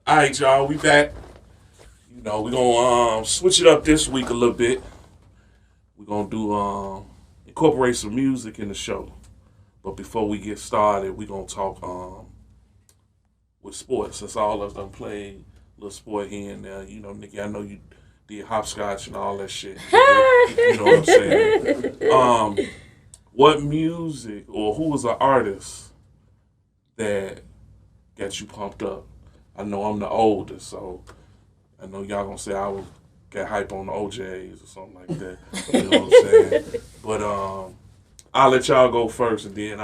All right, y'all, we back. You know, we're going to switch it up this week a little bit. We're going to do incorporate some music in the show. But before we get started, we're going to talk with sports. Since all of us done played a little sport here and there. You know, Nikki, I know you did hopscotch and all that shit. You know what I'm saying? What music or who was an artist that got you pumped up? I know I'm the oldest, so I know y'all gonna say I was get hype on the OJs or something like that. You know what I'm saying? But I'll let y'all go first, and then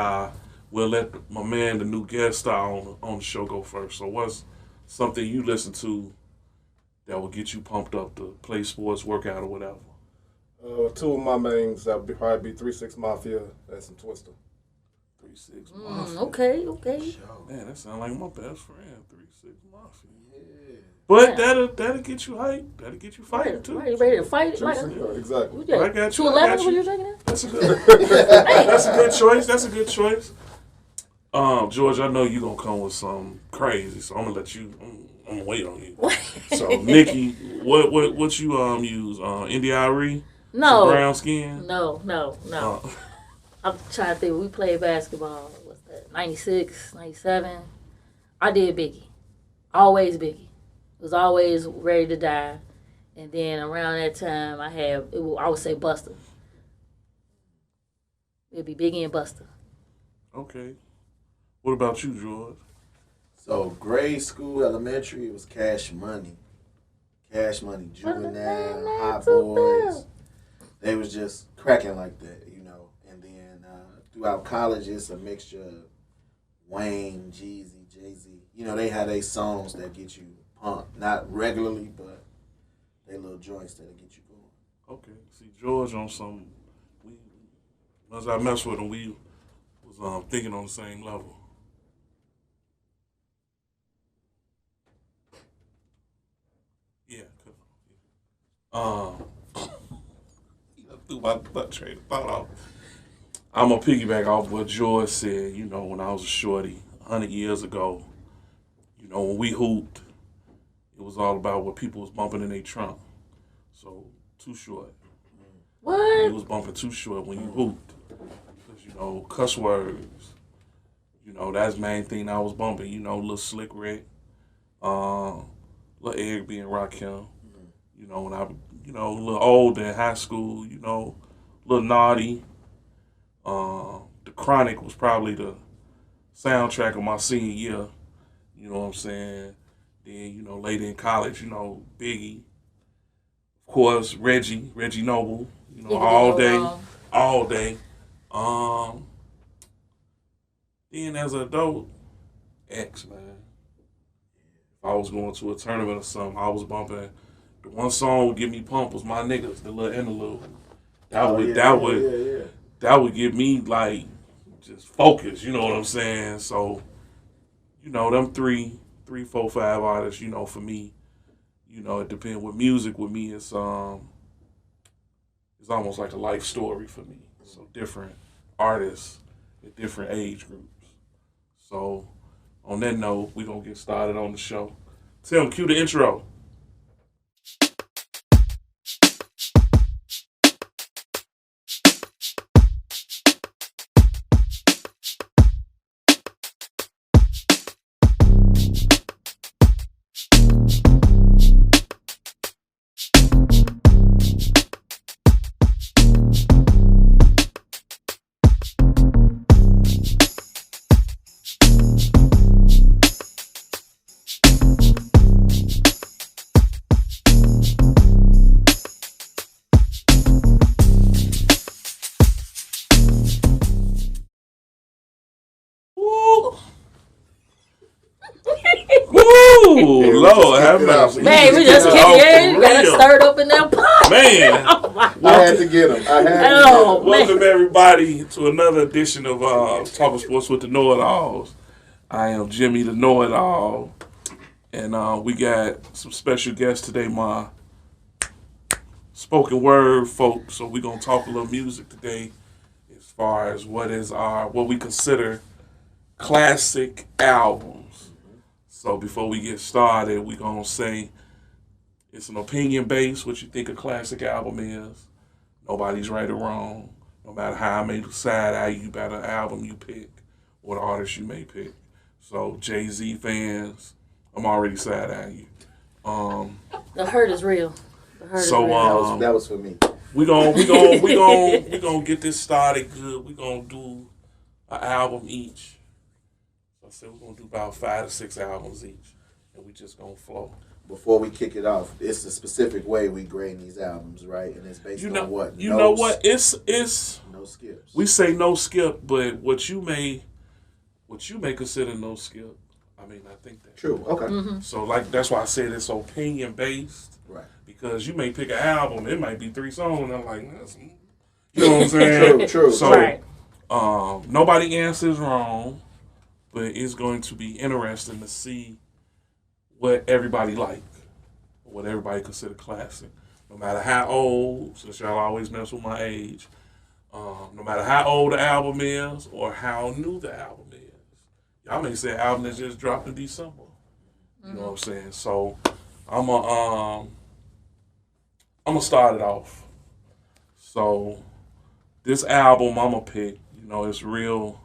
we'll let my man, the new guest star on the show, go first. So what's something you listen to that will get you pumped up to play sports, work out, or whatever? Two of my mains that would probably be 3-6 Mafia and some Twister. 3-6 Mafia. Okay. Man, that sounds like my best friend. 3-6 Mafia. Yeah. But that'll get you hyped. That'll get you fighting too. Right, you ready to fight? Like, Exactly. I got you. 211 what you drinking that? That's a good choice. That's a good choice. George, I know you're gonna come with something crazy, so I'm gonna let you. I'm gonna wait on you. So, Nikki, what you use? NDIRE? No. Brown skin? No. I'm trying to think. We played basketball. What's that? 96, 97. I did Biggie. Always Biggie. Was always ready to die. And then around that time, I would say Buster. It'd be Biggie and Buster. Okay. What about you, George? So grade school, elementary, it was Cash Money. Cash Money, Juvenile, Hot Boys. They was just cracking like that, you know. And then throughout college, it's a mixture of Wayne, Jeezy, Jay-Z. You know, they had their songs that get you pumped. Not regularly, but they little joints that'll get you going. Okay. See, George on some. As I messed with him, we was thinking on the same level. Yeah. Threw my butt train of thought off. I'm gonna piggyback off what George said. You know, when I was a shorty 100 years ago, you know, when we hooped, it was all about what people was bumping in their trunk. So, Too Short. What? You was bumping Too Short when you hooped. Because, you know, cuss words. You know, that's the main thing I was bumping. You know, Lil Slick Rick. Lil Eric B. and Rakim. You know, when I, you know, a little older in high school, you know, a little naughty. The Chronic was probably the soundtrack of my senior year. You know what I'm saying? Then, you know, later in college, you know, Biggie. Of course, Reggie Noble. You know, all day. Then as an adult, X, man. If I was going to a tournament or something, I was bumping. The one song would get me pumped was My Niggas, the little interlude. That would get me like just focused, you know what I'm saying? So, you know, them three, 4, 5 artists, you know, for me, you know, it depends. With music, with me, it's almost like a life story for me. So different artists at different age groups. So on that note, we're gonna get started on the show. Tim, cue the intro. Ooh, Lord, have mercy. Man, we just kidding. You got to stir it up in that pot. Man. I had to get him. Welcome, everybody, to another edition of Talkin Sports with the Know-It-Alls. I am Jimmy, the Know-It-All. And we got some special guests today, my spoken word folks. So we're going to talk a little music today as far as what we consider classic albums. So before we get started, we gonna say it's an opinion based. What you think a classic album is? Nobody's right or wrong. No matter how I may side eye you about an album you pick or the artist you may pick. So Jay-Z fans, I'm already side eyeing you. The hurt is real. The hurt So is real. That was for me. we gonna get this started good. We gonna do an album each. So I said we're gonna do about 5 to 6 albums each, and we just gonna flow. Before we kick it off, it's a specific way we grade these albums, right? And it's based on what? You know what? It's no skips. we say no skip, but what you may consider no skip. I mean, I think that. True. Okay. Mm-hmm. So like that's why I said it's opinion based. Right. Because you may pick an album, it might be 3 songs, and I'm like, that's, you know what I'm saying? True. So Right. nobody answers wrong, but it's going to be interesting to see what everybody like, what everybody consider classic. No matter how old, since y'all always mess with my age, no matter how old the album is or how new the album is. Y'all may say an album that just dropped in December. You know what I'm saying? So I'm gonna start it off. So this album I'm gonna pick, you know, it's real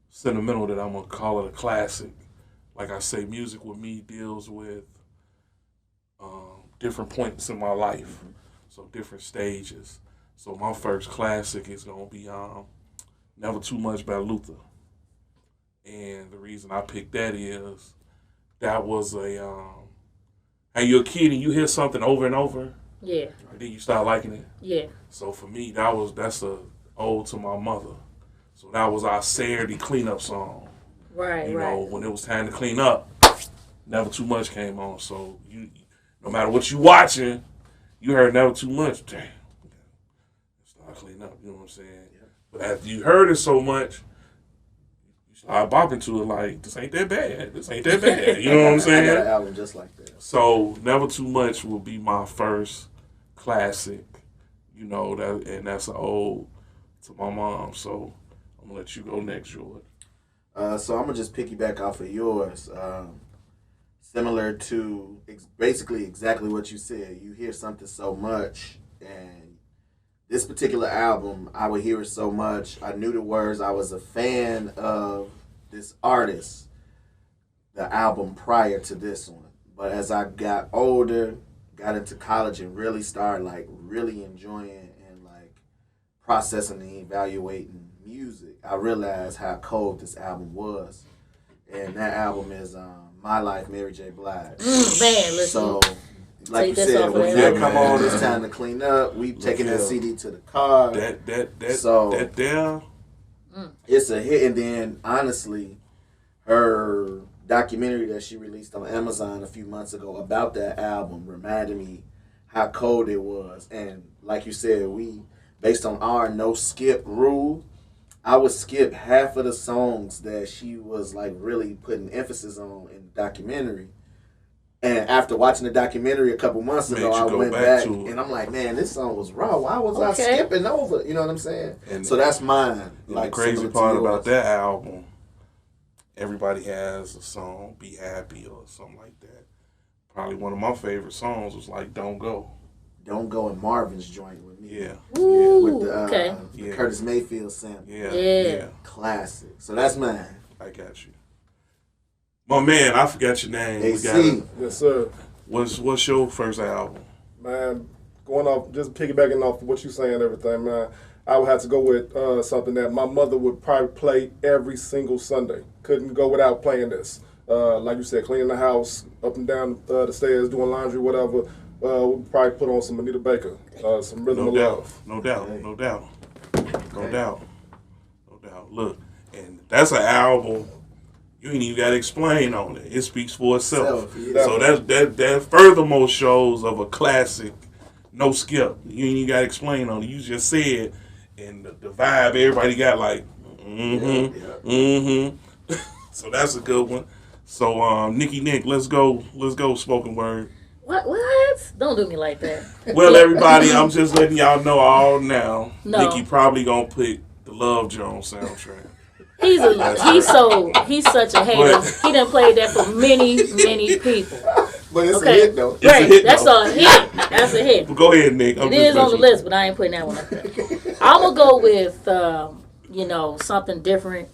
sentimental that I'm gonna call it a classic. Like I say, music with me deals with different points in my life, so different stages. So my first classic is gonna be "Never Too Much" by Luther, and the reason I picked that is that was a hey, you're a kid and you hear something over and over, Yeah. and then you start liking it. Yeah. So for me, that's a ode to my mother. So that was our Saturday cleanup song. Right. You right. know, when it was time to clean up, Never Too Much came on. So you, no matter what you watching, you heard Never Too Much. Damn, start cleaning up. You know what I'm saying? Yeah. But after you heard it so much, you start bopping to it like, this ain't that bad. This ain't that bad. You know what I'm I got an saying? album just like that. So Never Too Much will be my first classic. You know that, and that's an ode to my mom. So I'm gonna let you go next, Jordan. So I'm gonna just piggyback off of yours. Similar to basically exactly what you said. You hear something so much, and this particular album, I would hear it so much. I knew the words. I was a fan of this artist, the album prior to this one. But as I got older, got into college, and really started like really enjoying and like processing and evaluating music, I realized how cold this album was. And that album is My Life, Mary J. Blige. Man, listen. So, like you Take this said, off when of that there. come on, Man. it's time to clean up. We taking that here. CD to the car. So- That there. It's a hit. And then, honestly, her documentary that she released on Amazon a few months ago about that album reminded me how cold it was. And like you said, based on our no skip rule, I would skip half of the songs that she was like really putting emphasis on in the documentary. And after watching the documentary a couple months Made ago, you I go went back back to it. and I'm like, man, this song was raw. Why was I Okay. skipping over? You know what I'm saying? And- So that's mine. And Like the crazy similar to part yours. about that album, everybody has a song, Be Happy or something like that. Probably one of my favorite songs was like Don't Go. Don't Go in Marvin's joint with me. Yeah. Ooh, With the, okay. the Yeah. Curtis Mayfield sample. Yeah. Yeah. Yeah. Classic. So that's mine. I got you. My man, I forgot your name. We got AC. it. Yes, sir. What's your first album? Man, going off, just piggybacking off what you saying and everything, man, I would have to go with something that my mother would probably play every single Sunday. Couldn't go without playing this. Like you said, cleaning the house, up and down the stairs, doing laundry, whatever. We'd probably put on some Anita Baker, some Rhythm No of doubt. Love. No doubt. Hey. No doubt. No Okay. doubt. No doubt. Look, and that's an album you ain't even got to explain on it. It speaks for itself. Yeah. So that furthermore shows of a classic, no skip. You ain't even got to explain on it. You just said, and the vibe everybody got like, So that's a good one. So Nicky Nick, let's go spoken word. What? Don't do me like that. Well, everybody, I'm just letting y'all know all now. No. Nikki probably gonna pick the Love Jones soundtrack. He's such a hater. He done played that for many people. But it's a Okay. hit, though. It's a hit, That's though. a hit. That's a hit. Go ahead, Nick. It is on the list, but I ain't putting that one up there. I'm gonna go with something different,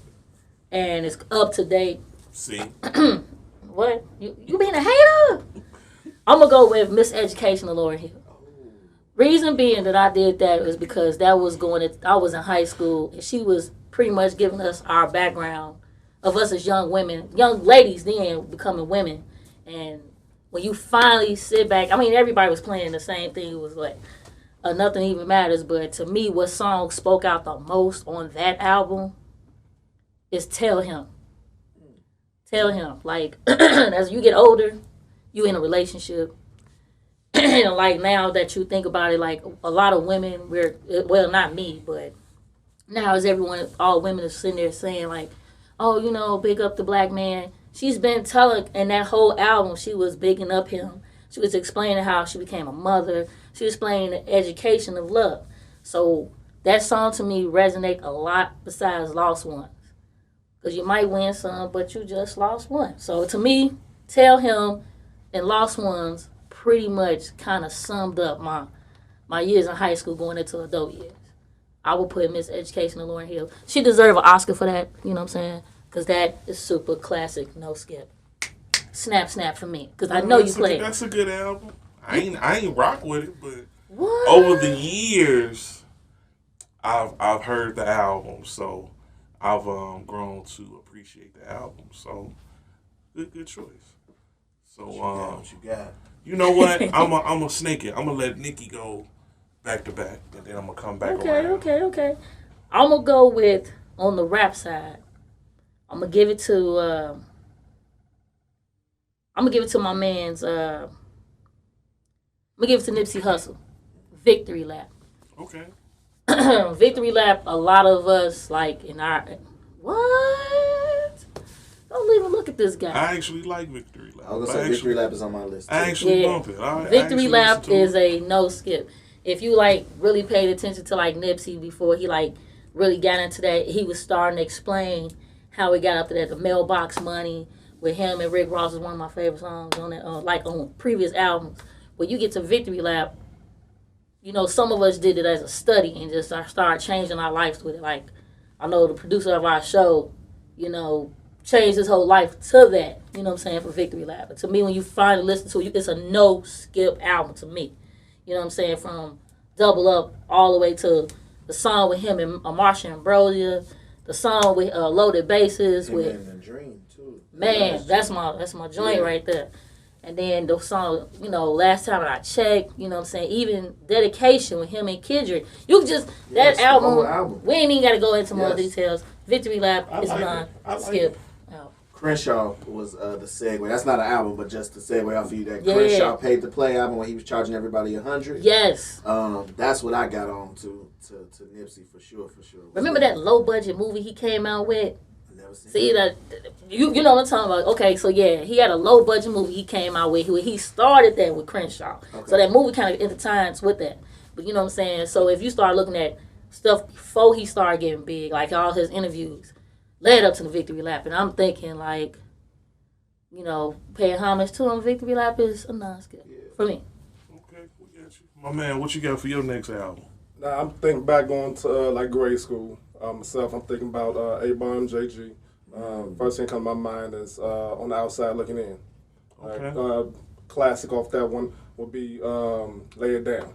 and it's up to date. See, What you being a hater? I'm gonna go with Miseducation of Lauryn Hill. Reason being that I did that was because I was in high school, and she was pretty much giving us our background of us as young women, young ladies then becoming women. And when you finally sit back, I mean, everybody was playing the same thing. It was like, Nothing Even Matters. But to me, what song spoke out the most on that album is Tell Him. Tell Him. Like, as you get older, you in a relationship. And like now that you think about it, like a lot of women, not me, but now as all women are sitting there saying like, oh, big up the black man. She's been telling, in that whole album, she was bigging up him. She was explaining how she became a mother. She was explaining the education of love. So that song to me resonate a lot besides Lost Ones. Because you might win some, but you just lost one. So to me, Tell Him and Lost Ones pretty much kind of summed up my years in high school going into adult years. I would put Miseducation of Lauryn Hill. She deserves an Oscar for that, you know what I'm saying? Because that is super classic, no skip. Snap, snap for me. Because I know you play it. That's a good album. I ain't rock with it, but What? over the years, I've heard the album, so I've grown to appreciate the album. So good choice. So What you got? you know what? I'm gonna snake it. I'm gonna let Nikki go back to back, and then I'm gonna come back around. Okay. I'm going to go with, on the rap side, I'm going to give it to my man's, I'm going to give it to Nipsey Hussle. Victory Lap. Okay. Victory Lap, a lot of us, like, in our... What? Don't even look at this guy. I actually like Victory Lap. I was going to say Victory Lap is on my list, too. I actually Yeah. bump it. Victory Lap is a no skip. If you, like, really paid attention to, like, Nipsey before he, like, really got into that, he was starting to explain how he got up to that, the mailbox money with him and Rick Ross is one of my favorite songs on that, like on previous albums. When you get to Victory Lap, some of us did it as a study and just started changing our lives with it. Like, I know the producer of our show, changed his whole life to that, you know what I'm saying, for Victory Lap. But to me, when you finally listen to it, it's a no skip album to me. You know what I'm saying? From Double Up all the way to the song with him and Marsha Ambrosia, the song with Loaded Bases with the Dream too. Man, that's my joint right there. And then the song, Last Time I Checked, you know what I'm saying? Even Dedication with him and Kendrick. You just that the whole album. We ain't even got to go into more Yes. details. Victory Lap is not skip. Crenshaw was the segue. That's not an album, but just the segue off of you. That Yeah. Crenshaw Paid to Play album when he was charging everybody $100. Yes. That's what I got on to Nipsey for sure. Remember that low budget movie he came out with? I never seen See it. that you know what I'm talking about? Okay, so yeah, he had a low budget movie he came out with. He started that with Crenshaw, so that movie kind of intertwines with that. But you know what I'm saying? So if you start looking at stuff before he started getting big, like all his interviews, led up to the Victory Lap, and I'm thinking like, paying homage to him, Victory Lap is a non-skip for me. Okay, we got you. My man, what you got for your next album? Now I'm thinking back going to like grade school. Myself, I'm thinking about A-Bomb, JG. First thing comes to my mind is On the Outside Looking In. Okay. Classic off that one would be Lay It Down.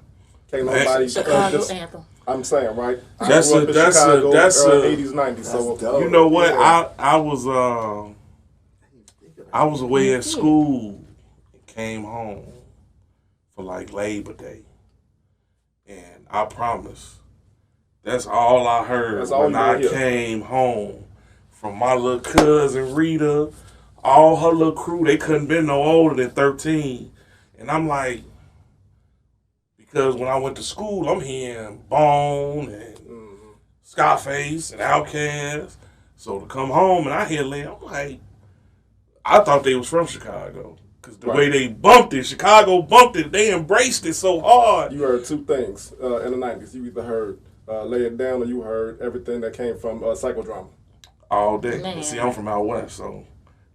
Can't nobody Chicago anthem. I'm saying, right? That's I grew up in Chicago, that's a 80s, 90s. So dope. You know what? Yeah. I was away at school and came home for like Labor Day. And I promise, that's all I heard That's all when you I hear. came home from my little cousin Rita, all her little crew. They couldn't been no older than 13. And I'm like, because when I went to school, I'm hearing Bone and Scarface and Outkast. So to come home and I hear Lay, I'm like, I thought they was from Chicago. Because the way they bumped it, Chicago bumped it, they embraced it so hard. You heard two things in the 90s. You either heard Lay It Down or you heard everything that came from Psychodrama. all day. Man. And see, I'm from out west, so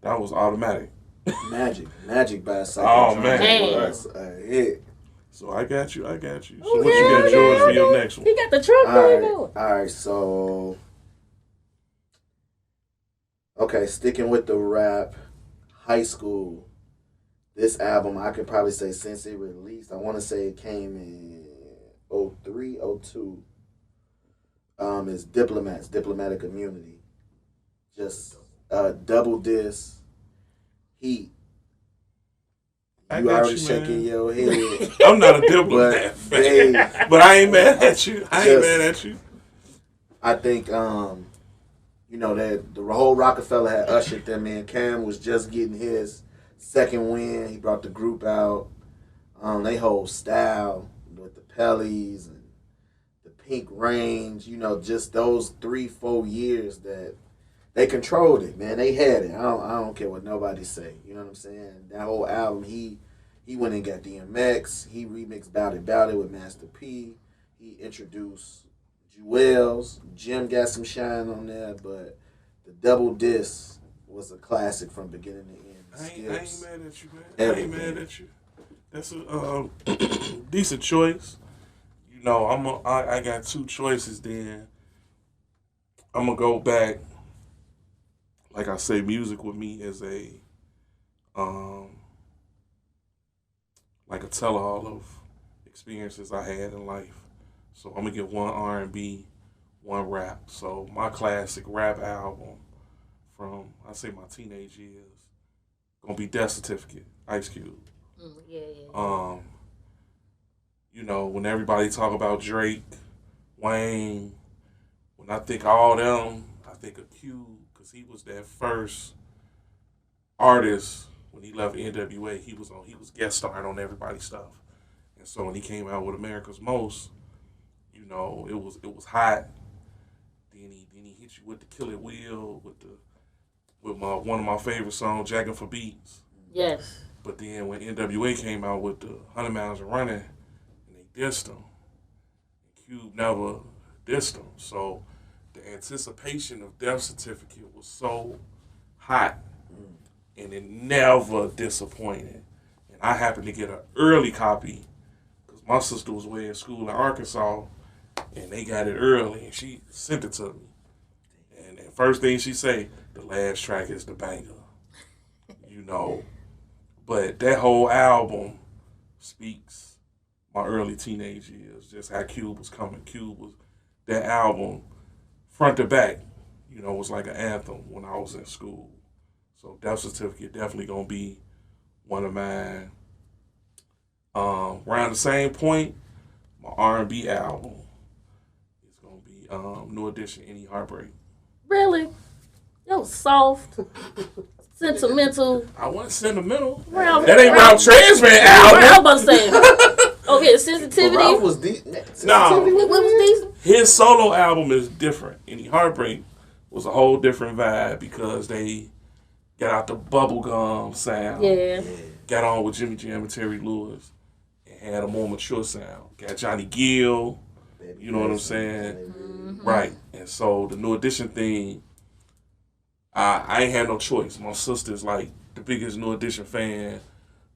that was automatic. Magic by Oh, man. was a hit. So I got you. So what Okay, you got, George, for your next one? He got the truck there going. All right, so okay, sticking with the rap, high school. This album, I could probably say since it released, I want to say it came in 03, 02. Is Diplomats, Diplomatic Immunity. Just double disc, Heat. I You got already you, shaking man. your head. I'm not a diplomat fan, but I ain't mad at you. I think, that the whole Rockefeller had ushered them in. Cam was just getting his second win. He brought the group out. They whole style with the Pellies and the Pink Range, just those 3-4 years that they controlled it, man. They had it. I don't care what nobody say. You know what I'm saying? That whole album, he went and got DMX. He remixed Bout It with Master P. He introduced Jewels. Jim got some shine on there, but the double disc was a classic from beginning to end. I ain't mad at you, man. Everything. I ain't mad at you. That's a decent choice. I got two choices then. I'm going to go back. Like I say, music with me is like a tell-all of experiences I had in life. So I'm going to get one R&B, one rap. So my classic rap album from, I say my teenage years, going to be Death Certificate, Ice Cube. Yeah. When everybody talk about Drake, Wayne, when I think of all them, I think of Cube, because he was that first artist when he left NWA. He was guest starring on everybody's stuff, and so when he came out with America's Most, it was hot. Then he hit you with the Kill It Wheel with one of my favorite songs, Jackin' for Beats. Yes. But then when NWA came out with the 100 Miles of Running, and they dissed him, Cube never dissed him. So the anticipation of Death Certificate was so hot, and it never disappointed. And I happened to get an early copy because my sister was way in school in Arkansas, and they got it early, and she sent it to me. And the first thing she say, the last track is the banger. But that whole album speaks my early teenage years, just how Cube was coming. That album, front to back, was like an anthem when I was in school. So Death Certificate definitely going to be one of mine. Around the same point, my R&B album is going to be New Edition, Any Heartbreak. Really? Yo, soft, sentimental. I wasn't sentimental. Ralph, That ain't Ralph Transman album. I was about to say. Okay, sensitivity. Ralph was decent. No. What was decent? His solo album is different. Any Heartbreak was a whole different vibe because they got out the bubblegum sound. Yeah. Got on with Jimmy Jam and Terry Lewis and had a more mature sound. Got Johnny Gill. You know what I'm saying? Mm-hmm. Right. And so the New Edition thing, I ain't had no choice. My sister's like the biggest New Edition fan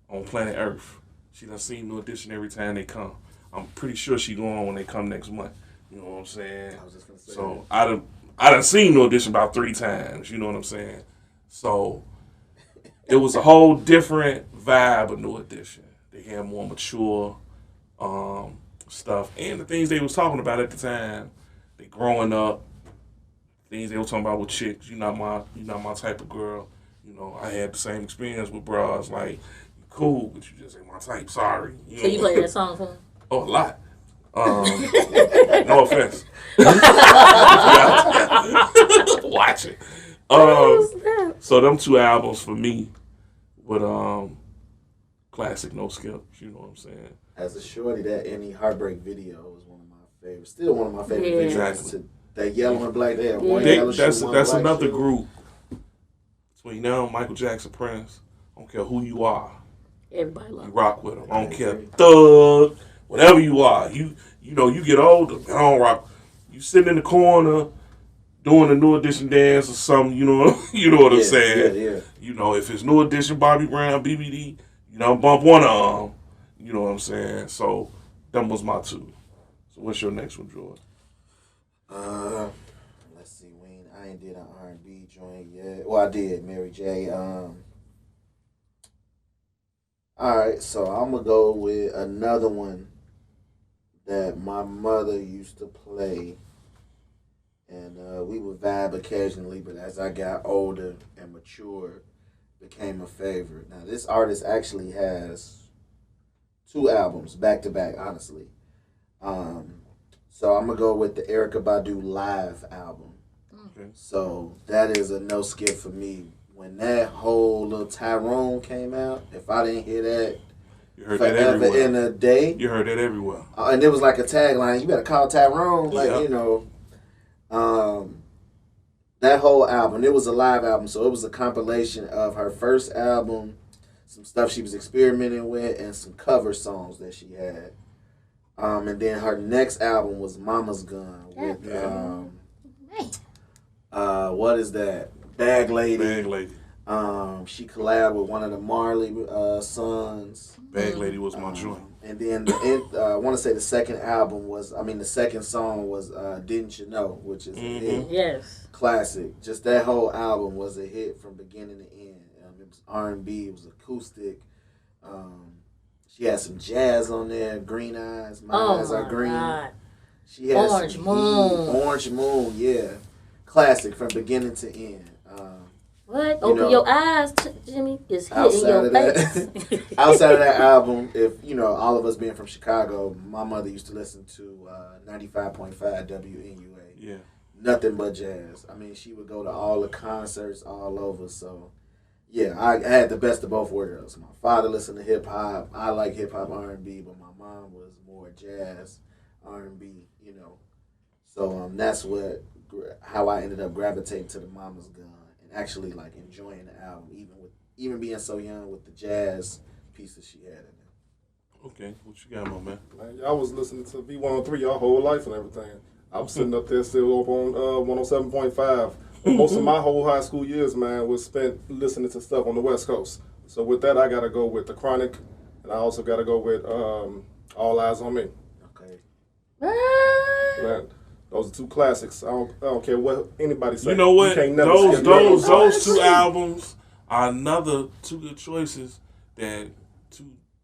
on planet Earth. She done seen New Edition every time they come. I'm pretty sure she going when they come next month. You know what I'm saying? I was just gonna say So I done seen New Edition about 3 times. You know what I'm saying? So it was a whole different vibe of New Edition. They had more mature stuff, and the things they was talking about at the time. They growing up. Things they were talking about with chicks. You're not my type of girl. I had the same experience with bras. Like, you cool, but you just ain't my type. Sorry. So you play that song for him? Oh, a lot. No offense. Watch it. So them 2 albums for me, with classic no skips. You know what I'm saying? As a shorty, that Any Heartbreak video was one of my favorites. Still one of my favorite videos. Exactly. That yellow and black. They had one They- yellow that's shoe, one that's black another shoe. group. Between them, Michael Jackson, Prince. I don't care who you are. Everybody love You it. rock with them. I don't care. Thug. Whatever you are. You get older. I don't rock. You sitting in the corner doing a New Edition dance or something, you know, you know what I'm saying? Yeah. You know, if it's New Edition, Bobby Brown, BBD, you know, bump one of them. You know what I'm saying? So, them was my two. So, what's your next one, Jordan? Let's see, I ain't did an R&B joint yet. Well, I did, Mary J. All right, so I'm gonna go with another one that my mother used to play, and we would vibe occasionally. But as I got older and matured, became a favorite. Now, this artist actually has 2 albums back to back. Honestly, so I'm gonna go with the Erykah Badu live album. Okay. So that is a no skip for me. When that whole little Tyrone came out, if I didn't hear that You heard that forever everywhere. in a day, You heard that everywhere. and it was like a tagline, you better call Tyrone. Like, Yeah. you know, that whole album, it was a live album. So it was a compilation of her first album, some stuff she was experimenting with, and some cover songs that she had. And then her next album was Mama's Gun with, what is that? Bag Lady. Bag Lady. She collabed with one of the Marley sons. Bag Lady was my joint. And then I want to say the second song was Didn't You Know, which is a hit. Yes. Classic. Just that whole album was a hit from beginning to end. It was R&B, it was acoustic. She had some jazz on there, Green Eyes, My Eyes Are Green. God. She had Orange Moon. Orange Moon, yeah. Classic from beginning to end. What? Open your eyes, Jimmy. It's hitting Outside your of that, face. outside of that album, if you know, all of us being from Chicago, my mother used to listen to 95.5 WNUA. Yeah. Nothing but jazz. I mean, she would go to all the concerts all over. So, yeah, I had the best of both worlds. My father listened to hip hop. I like hip hop R&B, but my mom was more jazz R&B. You know, so that's how I ended up gravitating to the Mama's Gun. Actually, like enjoying the album, even being so young with the jazz pieces she had in there. Okay, what you got, my man? Man, y'all was listening to V103 your whole life and everything. I'm sitting up there still up on 107.5. Most of my whole high school years, man, was spent listening to stuff on the West Coast. So with that, I got to go with The Chronic, and I also got to go with All Eyes on Me. Okay. Man, those are 2 classics. I don't care what anybody says. You know what? You can't never skip Those 2 albums are another 2 good choices, 2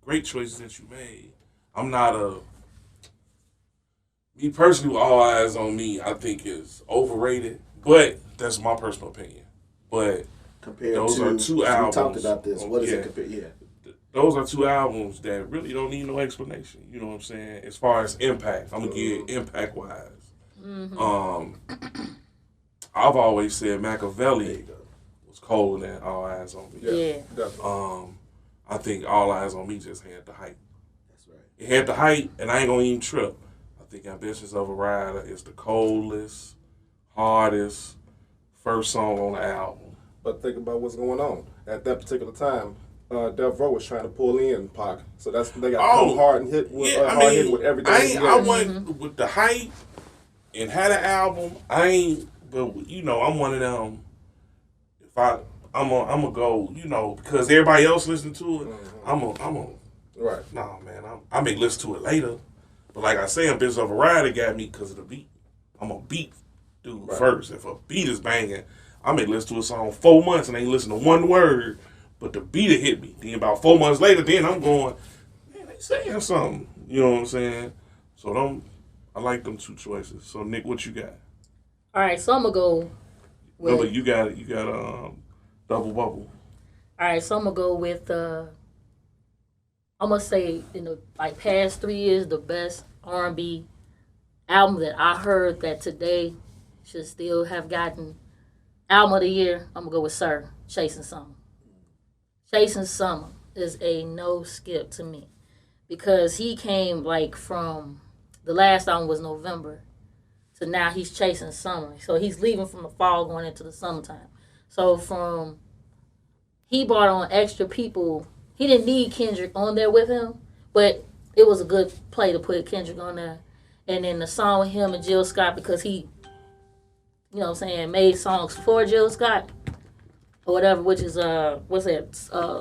great choices that you made. I'm not me personally, with All Eyes on Me, I think is overrated, but that's my personal opinion. But compared those to, are 2 albums. We talked about this. What is it compared? Yeah. Those are 2 albums that really don't need no explanation. You know what I'm saying? As far as impact, I'm gonna give impact wise. I've always said Machiavelli was colder than All Eyes on Me. Yeah. Definitely. I think All Eyes on Me just had the hype. That's right. It had the hype, and I ain't gonna even trip. I think Ambitions of a Rider is the coldest, hardest first song on the album. But think about what's going on. At that particular time, Death Row was trying to pull in Pac. So they got come hard and hit with, hit with everything. I went with the hype and had an album. But you know, I'm one of them. If I'm gonna go, you know, because everybody else listening to it. I'm a Right. No, man, I may listen to it later. But like I say, Ambitions of a Rider got me because of the beat. I'm a beat dude first. If a beat is banging, I may listen to a song 4 months and ain't listen to one word, but the beat will hit me. Then about 4 months later, then I'm going, man, they saying something. You know what I'm saying? So I like them 2 choices. So Nick, what you got? All right, so I'm gonna go with. No, but you got Double Bubble. All right, so I'm gonna go with. I'm gonna say in the past 3 years, the best R&B album that I heard that today should still have gotten album of the year. I'm gonna go with Sir, Chasing Summer. Chasing Summer is a no skip to me because he came from the last album was November. So now he's chasing summer. So he's leaving from the fall going into the summertime. So he brought on extra people. He didn't need Kendrick on there with him, but it was a good play to put Kendrick on there. And then the song with him and Jill Scott because he you know what I'm saying, made songs for Jill Scott or whatever, which is what's that?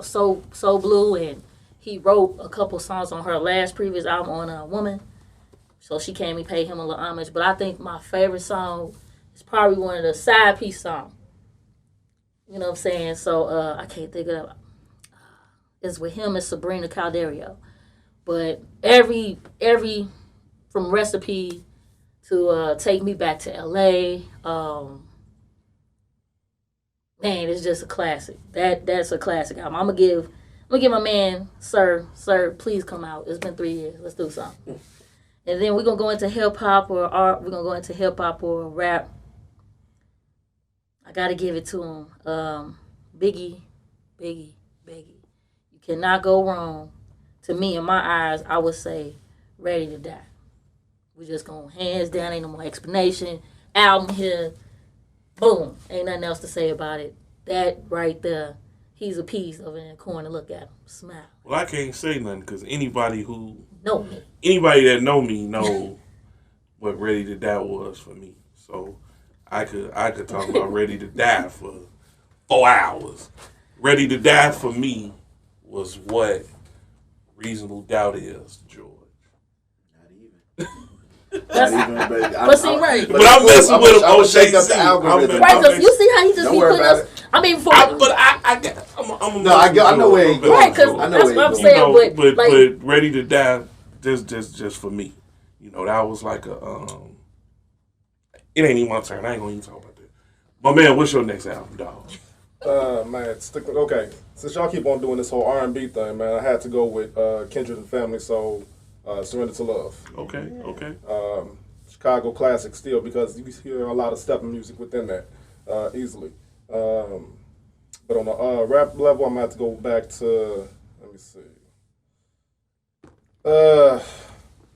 So Blue, and he wrote a couple songs on her last previous album on Woman. So she came and paid him a little homage. But I think my favorite song is probably one of the side piece songs. You know what I'm saying? So I can't think of it. It's with him and Sabrina Calderio. But every from Recipe to Take Me Back to LA, man, it's just a classic. That's a classic album. I'm gonna give my man Sir, please come out. It's been 3 years. Let's do something. And then we're gonna go into hip hop or art. We're gonna go into hip hop or rap. I gotta give it to him. Biggie. You cannot go wrong. To me, in my eyes, I would say Ready to Die. We're just going hands down, ain't no more explanation. Album here, boom. Ain't nothing else to say about it. That right there, he's a piece over in the corner. Look at him, smile. Well, I can't say nothing because anybody that know me know what Ready to Die was for me. So I could talk about Ready to Die for 4 hours. Ready to Die for me was what Reasonable Doubt is, George. Not even. But see, right. But I'm messing with him. I'm gonna shake up the algorithm. Right, because you see how he just be putting us. I mean, I know where he goes. Right, because that's what I'm saying. But Ready to Die, just for me. You know, that was like a. It ain't even my turn. I ain't gonna even talk about that. But man, what's your next album, dog? Man, okay. Since y'all keep on doing this whole R&B thing, man, I had to go with Kindred and Family, so Surrender to Love. Okay. Chicago classic still, because you hear a lot of stepping music within that easily. But on the rap level, I'm going to have to go back to, let me see.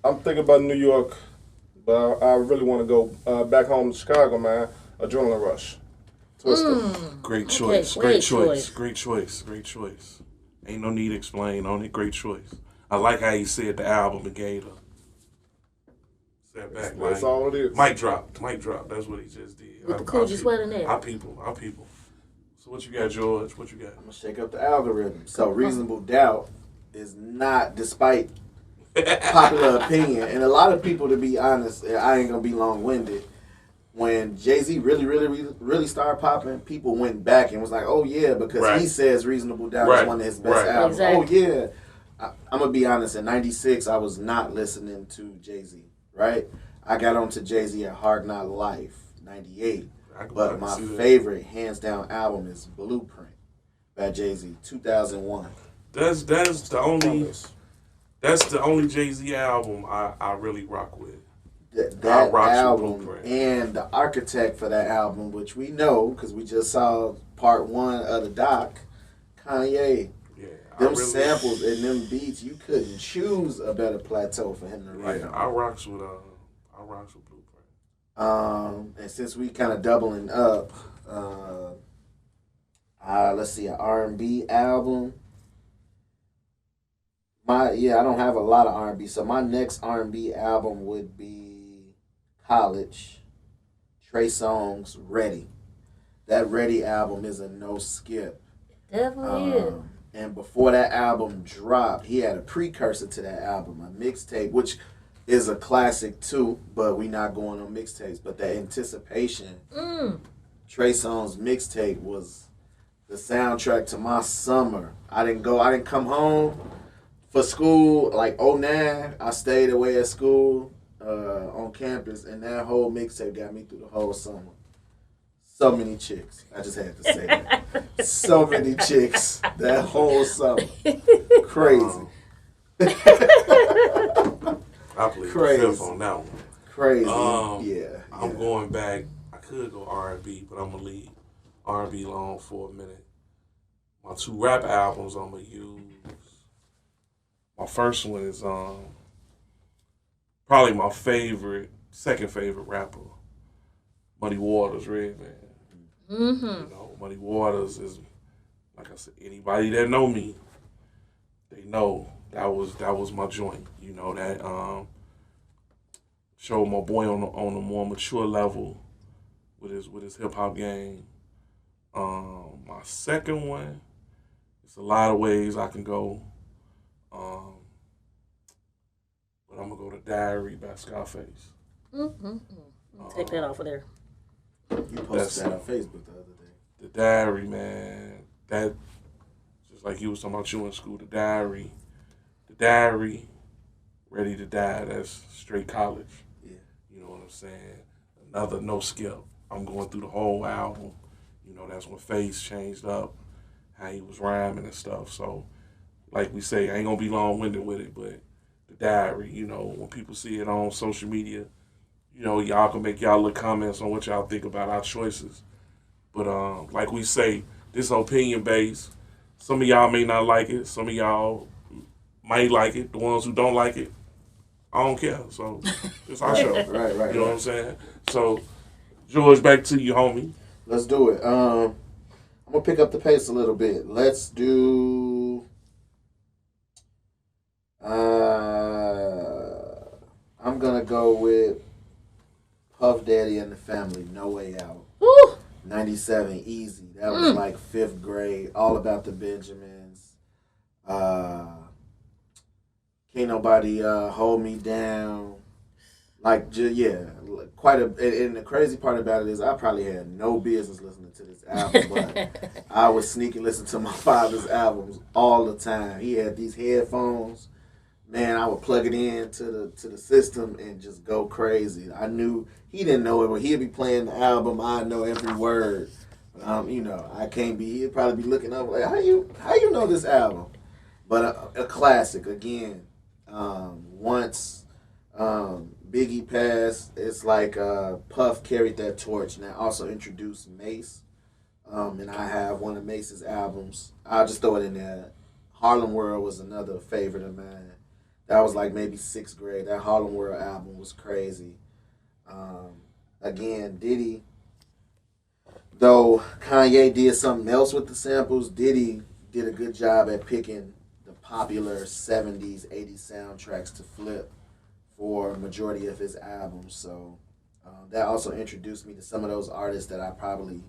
I'm thinking about New York, but I really want to go back home to Chicago, man. Adrenaline Rush. Twister. Great choice. Great choice. Ain't no need to explain on it. Great choice. I like how he said the album and gave a step back. That's all it is. Mic drop. That's what he just did. With the Coogee sweater there. Our people. So what you got, George? What you got? I'm gonna shake up the algorithm. So Reasonable Doubt is not, despite popular opinion, and a lot of people, to be honest, I ain't gonna be long-winded. When Jay-Z really started popping, people went back and was like, "Oh yeah," because he says Reasonable Doubt is one of his best albums. Exactly. Oh yeah. I'm gonna be honest. In '96, I was not listening to Jay-Z. Right? I got onto Jay-Z at Hard Knock Life '98. But my favorite, hands down, album is Blueprint by Jay-Z, 2001. That's the only Jay-Z album I really rock with. That album and the architect for that album, which we know because we just saw part 1 of the doc, Kanye. Yeah, them samples and them beats, you couldn't choose a better plateau for him to write on. I rocks with Blueprint. And since we kind of doubling up, let's see, an R&B album. I don't have a lot of R&B, so my next R&B album would be College, Trey Songz, Ready. That Ready album is a no skip. Definitely is. And before that album dropped, he had a precursor to that album, a mixtape, which is a classic too, but we not going on mixtapes. But the Anticipation, Trey Songz mixtape was the soundtrack to my summer. I didn't come home for school, like 2009, I stayed away at school on campus, and that whole mixtape got me through the whole summer. So many chicks. I just had to say that. So many chicks that whole summer. Crazy. I plead the fifth on that one. Crazy. Yeah. I'm going back. I could go R&B, but I'm going to leave R&B alone for a minute. My 2 rap albums I'm going to use. My first one is probably my second favorite rapper, Muddy Waters, Redman. Mm-hmm. You know, Muddy Waters is, like I said, anybody that know me, they know that was my joint. You know, that showed my boy on a more mature level with his hip hop game. My second one, it's a lot of ways I can go. But I'm gonna go to Diary by Scarface. Take that off of there. You posted that on Facebook the other day. The Diary, man. That just like you was talking about you in school. The Diary, Ready to Die. That's straight college. Yeah. You know what I'm saying? Another no skip. I'm going through the whole album. You know, that's when Face changed up how he was rhyming and stuff. So, like we say, I ain't gonna be long-winded with it, but the Diary, you know, when people see it on social media, you know, y'all can make y'all little comments on what y'all think about our choices. But like we say, this opinion based. Some of y'all may not like it. Some of y'all might like it. The ones who don't like it, I don't care. So it's our show. Right. You know what I'm saying? So, George, back to you, homie. Let's do it. I'm gonna pick up the pace a little bit. Let's do. I'm gonna go with Puff Daddy and the Family. No Way Out. Woo! 97, easy. That was like 5th grade. All about the Benjamins. Can't Nobody Hold Me Down. Like, yeah, quite a. And the crazy part about it is I probably had no business listening to this album, but I would sneak and listen to my father's albums all the time. He had these headphones. Man, I would plug it in to the system and just go crazy. I knew he didn't know it, but he'd be playing the album. I know every word. You know, I can't be. He'd probably be looking up like, how you know this album? But a classic again. Once Biggie passed, it's like Puff carried that torch, and I also introduced Mace. And I have one of Mace's albums. I'll just throw it in there. Harlem World was another favorite of mine. That was like maybe 6th grade. That Harlem World album was crazy. Again, Diddy, though Kanye did something else with the samples, Diddy did a good job at picking the popular 70s, 80s soundtracks to flip for a majority of his albums. So that also introduced me to some of those artists that I probably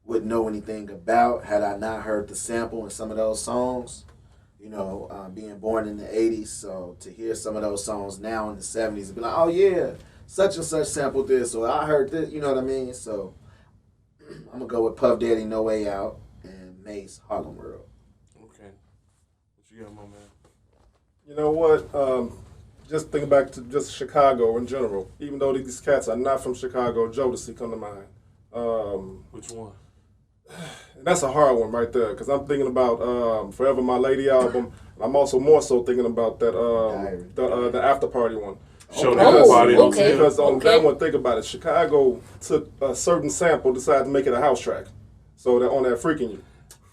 wouldn't know anything about had I not heard the sample in some of those songs. You know, being born in the 80s, so to hear some of those songs now in the 70s and be like, oh yeah, such and such sampled this, or I heard this, you know what I mean? So I'm going to go with Puff Daddy, No Way Out, and Mace, Harlem World. Okay. What you got, my man? You know what? Just thinking back to just Chicago in general. Even though these cats are not from Chicago, Jodeci come to mind. Which one? And that's a hard one right there, because I'm thinking about Forever My Lady album. I'm also more so thinking about that the After Party one. Show that party. Okay. Because on that one, think about it. Chicago took a certain sample, decided to make it a house track. So they're on that Freaking You.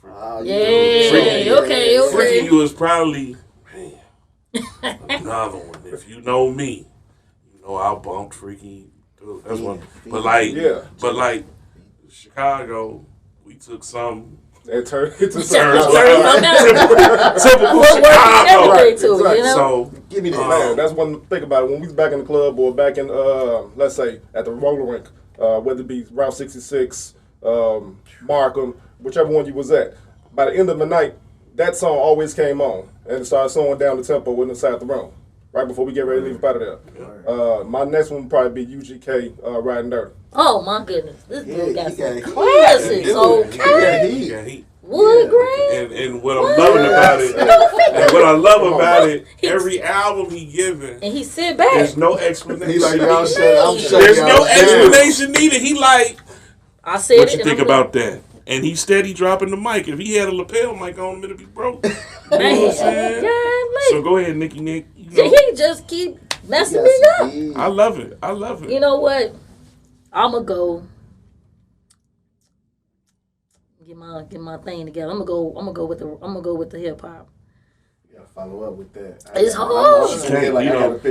Okay. Freaking You is probably, man, another one. If you know me, you know I bumped Freaking You. That's one. But like Chicago, we took some. It turned into Typical Chicago. Chicago. Right, So Give me that. Man, that's one think about it. When we was back in the club or back in, let's say, at the roller rink, whether it be Route 66, Markham, whichever one you was at, by the end of the night, that song always came on and it started slowing down the tempo inside the room right before we get ready to leave out of there. My next one would probably be UGK, Riding Dirty. Oh my goodness, this dude got some heat. classics. Okay, wood grain. And what I'm loving about it, every album he giving, and he sit back. there's no explanation. He like, y'all shut There's y'all no down. explanation needed. He like, I said what it. you think about that? And he steady dropping the mic. If he had a lapel mic on him, it'd be broke. You know what I'm saying? So go ahead, Nicky Nick. You know, He just keep messing me up. I love it. You know what? I'ma go. Get my thing together. I'm gonna go with the hip hop. You gotta follow up with that. It's hard.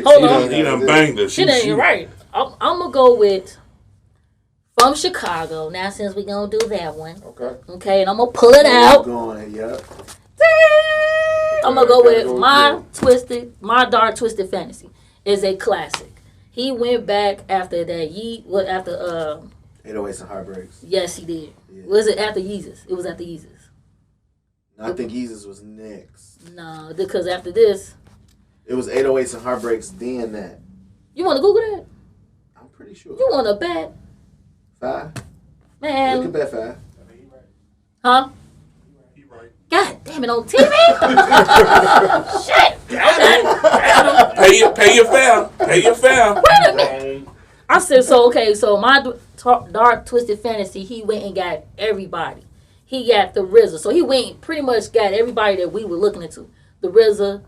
Hold on. You done banged her. Shit ain't right. I'm gonna go with From Chicago. Now since we gonna do that one. Okay, and I'm gonna pull it out. I'm gonna go with My Dark Twisted Fantasy is a classic. He went back after that 808s and Heartbreaks. Yes, he did. Yeah. Was it after Yeezus? It was after Yeezus. No, I think Yeezus was next. No, because after this, It was 808s and Heartbreaks, then that. you want to Google that? I'm pretty sure. You want to bet? 5? Man. You can bet 5. Huh? He right. God damn it, on TV? Shit. Okay. Pay your fare. Pay your fare. Wait a minute. I said, so, okay, so my Dark Twisted Fantasy, he went and got everybody. He got the RZA. So he went and pretty much got everybody that we were looking into. The RZA,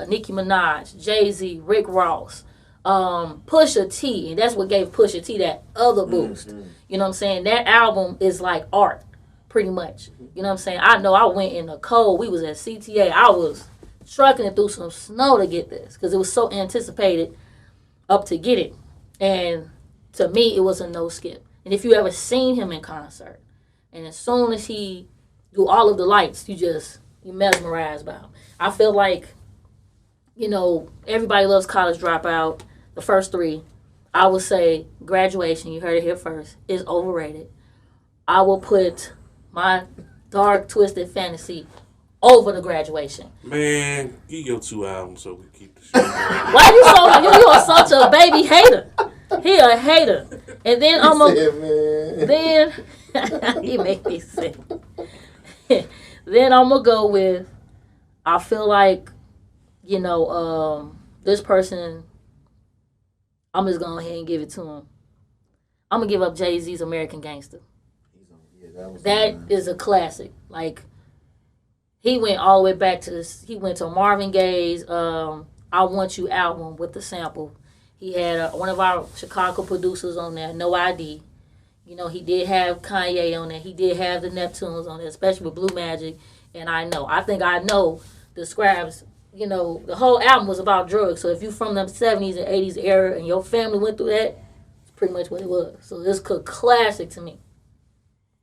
Nicki Minaj, Jay-Z, Rick Ross, Pusha T. And that's what gave Pusha T that other boost. Mm-hmm. You know what I'm saying? That album is like art, pretty much. You know what I'm saying? I know I went in the cold. We was at CTA. I was trucking it through some snow to get this because it was so anticipated up to get it. And to me, it was a no skip. And if you ever seen him in concert, and as soon as he do all of the lights, you mesmerized by him. I feel like, you know, everybody loves College Dropout. The first 3, I would say Graduation, you heard it here first, is overrated. I will put my Dark Twisted Fantasy over the Graduation. Man, give your 2 albums so we keep the shit going. Why you are such a baby hater? He a hater. And then I'm he make me sick. Then I'm gonna go with, I feel like, you know, this person, I'm just going ahead and give it to him. I'm gonna give up Jay-Z's American Gangster. That is a classic. Like, he went all the way back to this. He went to Marvin Gaye's I Want You album with the sample. He had one of our Chicago producers on there, No ID. You know, he did have Kanye on there. He did have the Neptunes on there, especially with Blue Magic. And I think I know describes, you know, the whole album was about drugs. So if you from the 70s and 80s era and your family went through that, it's pretty much what it was. So this a classic to me.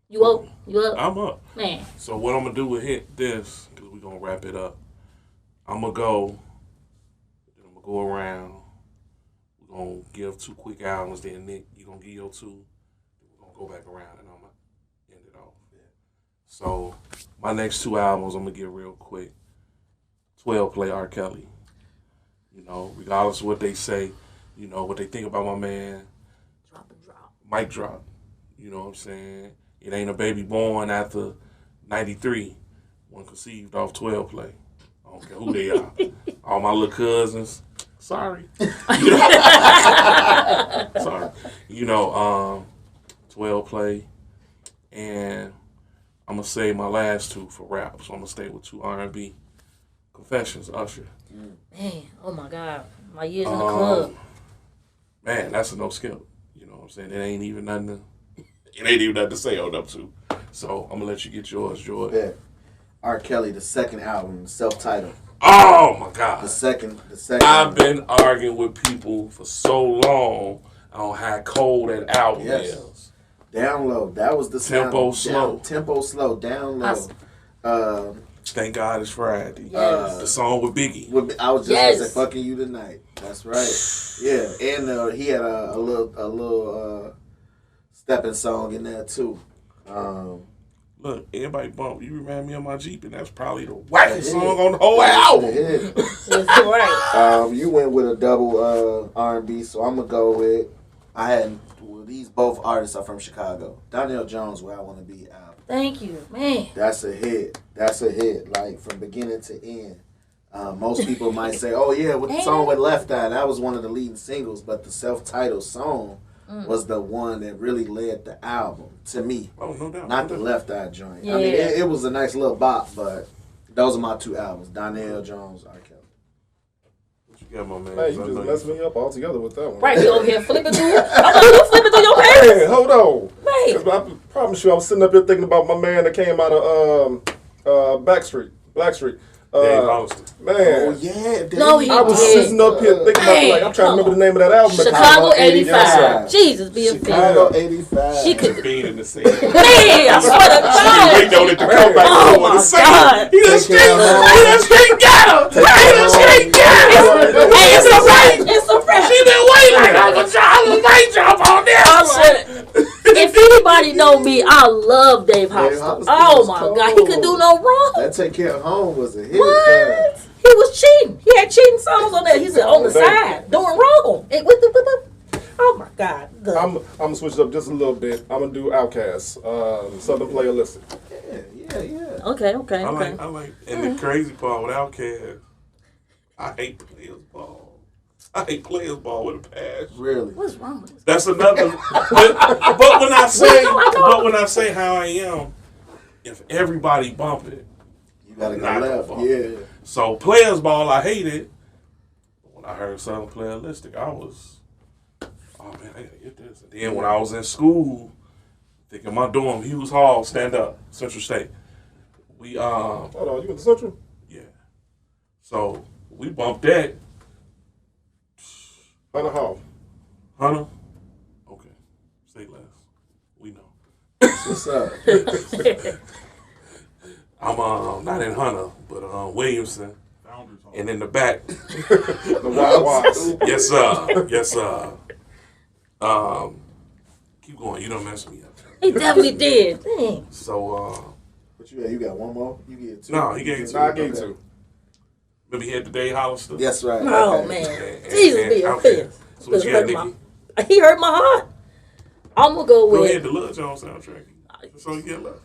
You up? You up? I'm up. Man. So what I'm going to do with this, because we're going to wrap it up, I'm going to go around. We're going to give 2 quick albums. Then, Nick, you're going to give your 2. We're going to go back around, and I'm going to end it off. Yeah. So my next 2 albums, I'm going to give real quick. 12 play R. Kelly. You know, regardless of what they say, you know, what they think about my man. Drop and drop. Mic drop. You know what I'm saying? It ain't a baby born after 93. One conceived off 12 play. I don't care who they are. All my little cousins. Sorry. You know, sorry. You know, 12 play. And I'm going to save my last 2 for rap. So I'm going to stay with 2 R&B. Confessions, Usher. Man, oh my God. My years in the club. Man, that's a no skip. You know what I'm saying? It ain't even nothing to say on up to. So I'm going to let you get yours, George. Yeah. R. Kelly, the second album, self-titled. Oh my God. The second. I've been arguing with people for so long on how cold that album is. Down low. That was the Tempo sound. slow. Tempo slow. Down low. Thank God It's Friday. Yes. The song with Biggie. I was just gonna say "Fucking You Tonight." That's right. Yeah, and he had a little stepping song in there too. Look, everybody bump. You remind me of my Jeep, and that's probably the wackest song on the whole album. Right. You went with a double R&B, so I'm gonna go with. These both artists are from Chicago. Donnell Jones, Where I Want to Be album. Thank you, man. That's a hit. Like from beginning to end. Most people might say, "Oh yeah, with the song with Left Eye, that was one of the leading singles," but the self-titled song was the one that really led the album to me. Oh, no doubt. Not the Left Eye joint. Yeah. I mean, it was a nice little bop, but those are my 2 albums: Donnell Jones, R. Kelly. What you got, my man? Man, you just messed me up altogether with that one. Right, you over here flipping through. I'm like, you flipping through your papers. Hey, hold on. Right. 'Cause I promise you, I was sitting up here thinking about my man that came out of Blackstreet. Dave Hollister. Man. Oh yeah. No, he I was did. sitting up here thinking about, like, I'm trying to remember the name of that album. Chicago 85. Yes, Jesus, be a Chicago fan. 85. She could. Being in the scene. Man, I swear to God. Waiting on it to come back. Oh, on the my scene. God. He done straight got him. He done straight got him. Hey, it's a wrap. It's a wrap. She been waiting like Uncle Charles mic drop on there. I swear. If know me. I love Dave Hopster. Oh my God, he could do no wrong. That Take Care of Home was a hit. What? He was cheating. He had cheating songs on there. He said on the side, doing wrong. Oh my God. I'm gonna switch it up just a little bit. I'm gonna do Outkast, Southern Playalistic. Yeah. Okay. I like, and the crazy part with Outkast, I hate players ball. I hate players ball with a passion. Really? What's wrong with this? That's another. but when I say how I am, if everybody bump it, You gotta go not left. gonna bump. Yeah. So players ball, I hate it. But when I heard Southern Playalistic, I was, oh man, I gotta get this. And then when I was in school, thinking my dorm, Hughes Hall, stand up, Central State. We Hold on, you went to Central? yeah. So we bumped that. Hunter Hall. Hunter? Okay. Say less. We know. What's up? I'm not in Hunter, but Williamson. And in the back. The Wild Wilds. Yes, sir. Yes, sir. Keep going. You don't mess me up. He definitely did. Dang. So, What you got? You got one more? You get two? no, he gave two. Nah, I gave two. Remember he had the Dave Hollister? That's right. Oh Okay. man, Jesus be okay. offense. So what you got, Nikki? He hurt my heart. I'm gonna go Go with. ahead, the Lil Jon soundtrack. That's all you get left.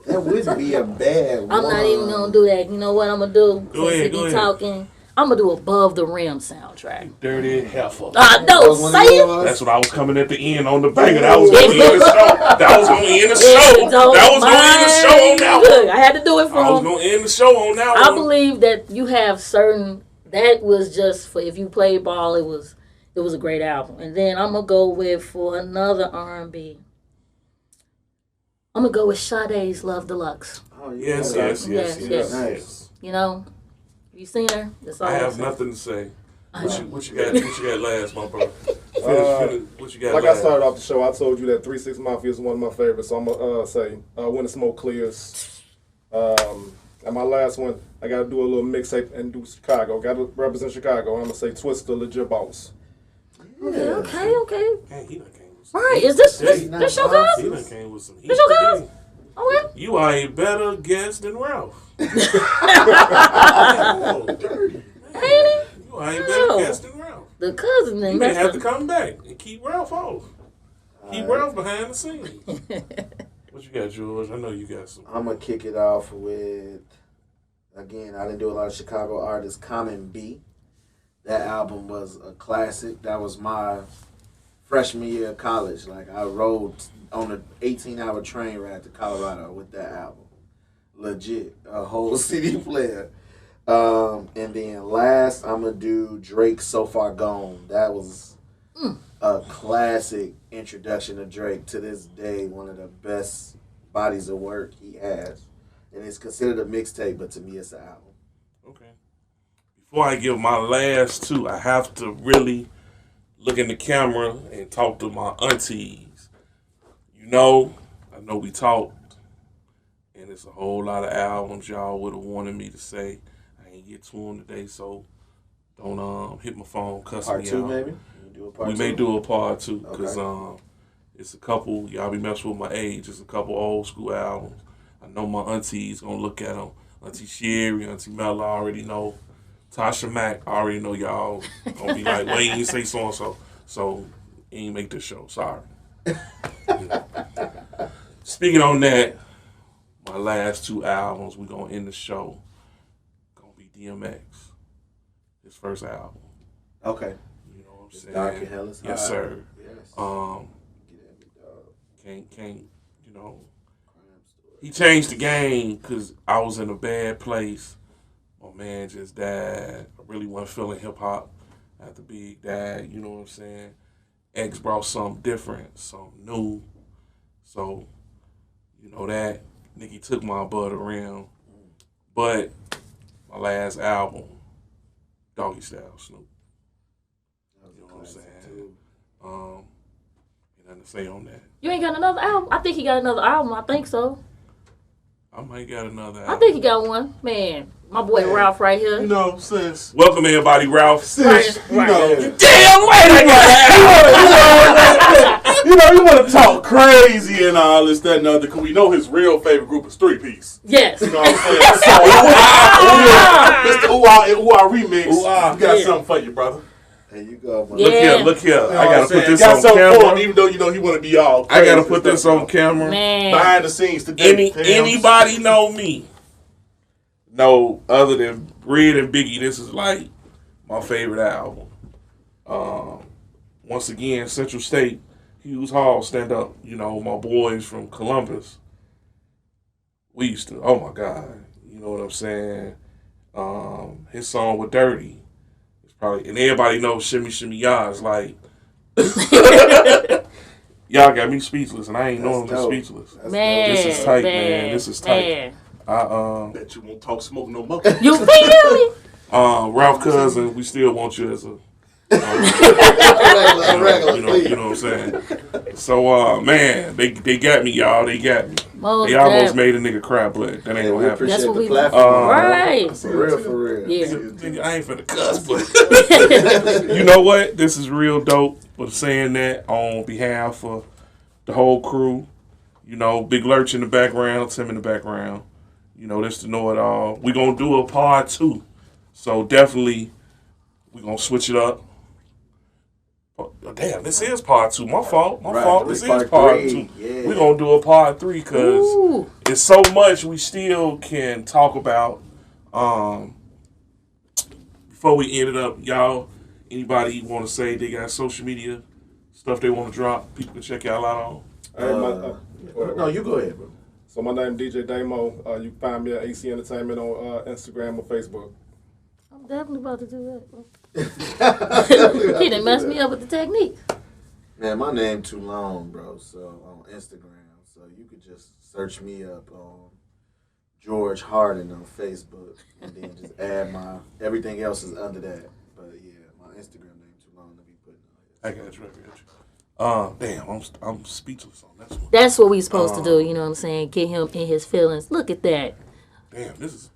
That would be a bad one. I'm not even gonna do that. You know what I'm gonna do? Go ahead, Since go we ahead. talking, I'm gonna do Above the Rim soundtrack. Dirty heifer. I know, That was one of say it. yours? That's what I was coming at the end on the banger. That was going to end the show. That was going to end the show. Don't That was going to end the show on that Look, one. I had to do it for I was him. going to end the show on that I one. believe that you have certain. That was just for if you played ball. It was a great album. And then I'm gonna go with for another R&B. I'm gonna go with Sade's Love Deluxe. Oh, yeah. Yes. Nice. You know, you seen her? That's all I I'm have saying. nothing to say. What you got last, my brother? What you got Like last? I started off the show, I told you that 3 6 Mafia is one of my favorites. So I'm gonna say When the Smoke Clears. And my last one, I gotta do a little mixtape and do Chicago. Gotta represent Chicago. I'm gonna say Twista, Legit Boss. Okay. Man, he done came with some All right, heat is this today. your He guys? done came with some heat This your guys? today. Okay. You are a better guest than Ralph. Oh, dirty. Ain't it? You are a better No. guest than Ralph. The cousin You then may have to messed come back and keep Ralph off. Keep Ralph behind the scenes. What you got, George? I know you got some. I'm going to kick it off with, again, I didn't do a lot of Chicago artists. Common B. That album was a classic. That was my freshman year of college. Like, I rode on an 18-hour train ride to Colorado with that album. Legit. A whole CD player. And then last, I'm going to do Drake So Far Gone. That was a classic introduction to Drake. To this day, one of the best bodies of work he has. And it's considered a mixtape, but to me, it's an album. Okay. Before I give my last two, I have to really look in the camera and talk to my aunties. You know, I know we talked, and it's a whole lot of albums y'all would have wanted me to say. I ain't get to them today, so don't hit my phone cussing Part me two, out. maybe? Do a part We two? may do a part two because Okay. it's a couple. Y'all be messing with my age. It's a couple old school albums. I know my auntie's gonna look at them. Auntie Sherry, Auntie Mella, I already know. Tasha Mack, I already know y'all gonna be like, wait, you say so and so. So you ain't make this show. Sorry. Speaking on that, my last two albums, we gonna end the show. Gonna be DMX, his first album. Okay. You know what I'm It's saying? dark and hell is Yes, high. sir. Yes. Get at me, dog. Can't, you know. Crime story. He changed the game because I was in a bad place. My man just died. I really wasn't feeling hip hop after Big died. You know what I'm saying? X brought something different, something new. So, you know that. Nicki took my butt around. But my last album, Doggy Style Snoop. That was You a know what I'm classic, saying? too. Ain't nothing to say on that. You ain't got another album? I think he got another album. I think so. I might got another I album. think he got one. Man, my boy Man. Ralph right here. You know, sis. Welcome everybody, Ralph. Right, right. You know, Damn right I got You know, you want to talk crazy and all this, that, and other, because we know his real favorite group is 3-Piece. Yes. You know what I'm saying? So, Mr. Ooh Remix, we got something for you, brother. There you go, man. Look here. You know I got to put this got on something for camera. him, even though you know he want to be all I got to crazy put this on camera. Man. behind the scenes today. Anybody know me? No, other than Red and Biggie, this is like my favorite album. Once again, Central State, Hughes Hall, stand up. You know, my boys from Columbus. We used to, oh my God, you know what I'm saying? His song with Dirty. It's probably, and everybody knows Shimmy Shimmy Ya. It's like, y'all got me speechless, and I ain't normally speechless. Man, this is tight, man. This is tight. Man. I Bet you won't talk smoke no more. You feel me? Ralph Cousin, we still want you as a regular, you know what I'm saying? So man, they got me, y'all. They got me. Most They almost definitely. made a nigga cry, but that ain't We gonna happen. appreciate That's what the we- platform. Right. For real. Yeah. Nigga, I ain't finna cuss, but you know what? This is real dope. But saying that on behalf of the whole crew, you know, Big Lurch in the background, Tim in the background. You know, this to know it all. We're gonna do a part 2. So definitely we're gonna switch it up. Oh, damn, this is part 2. My fault. This is part 2. Yeah. We're gonna do a part 3 because Ooh. it's so much we still can talk about. Before we end it up, y'all, anybody want to say they got social media stuff they want to drop? People can check y'all out on. Hey, No, you go ahead, bro. So my name DJ Damo. You can find me at AC Entertainment on Instagram or Facebook. I'm definitely about to do that. He done messed me up with the technique. Man, my name too long, bro. So on Instagram, so you could just search me up on George Harden on Facebook, and then just add my everything else is under that. But yeah, my Instagram name too long to be putting on I got you. Damn, I'm speechless on this one. That's what we supposed to do, you know what I'm saying? Get him in his feelings. Look at that. This is.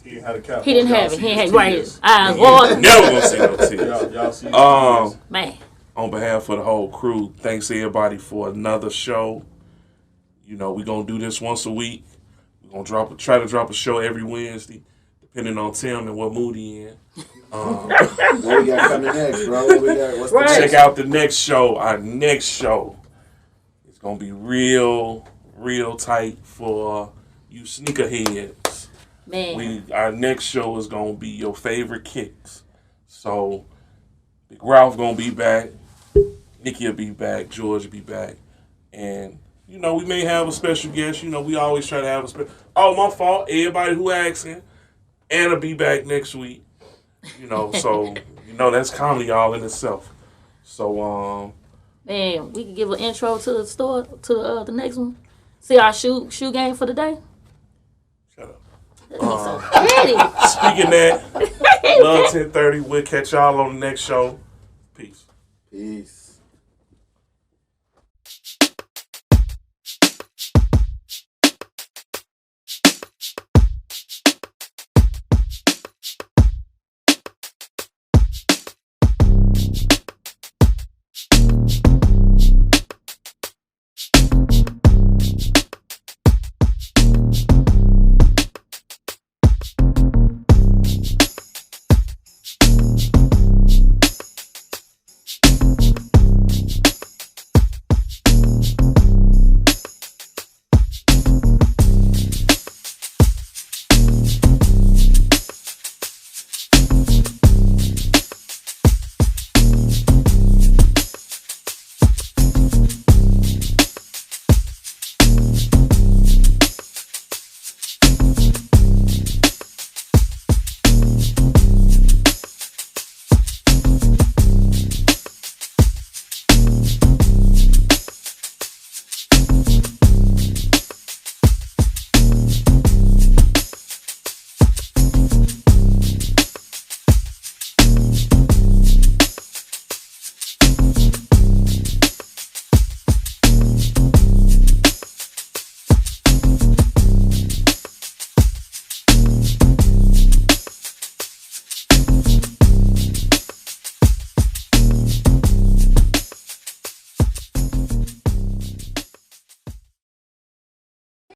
He ain't had a cap. He didn't Y'all have it. see He his ain't right. tears. Eyes water. Never gonna see no tears. Y'all see his tears. Man. On behalf of the whole crew, thanks everybody for another show. You know, we're gonna do this once a week. We're gonna try to drop a show every Wednesday, depending on Tim and what mood he in. What we got coming next, bro? What we got? What's the Right. Check out the next show. Our next show is gonna be real tight for you sneakerheads. Man. Our next show is gonna be your favorite kicks. So Big Ralph gonna be back, Nikki will be back, George will be back, and you know we may have a special guest. You know we always try to have a special. Oh, my fault. Everybody who asking, Anna be back next week. You know, so you know that's comedy all in itself. So Man, we can give an intro to the store, to the next one. See our shoe game for the day? shut up. He's so petty. Speaking that, Love 1030. We'll catch y'all on the next show. Peace. Peace.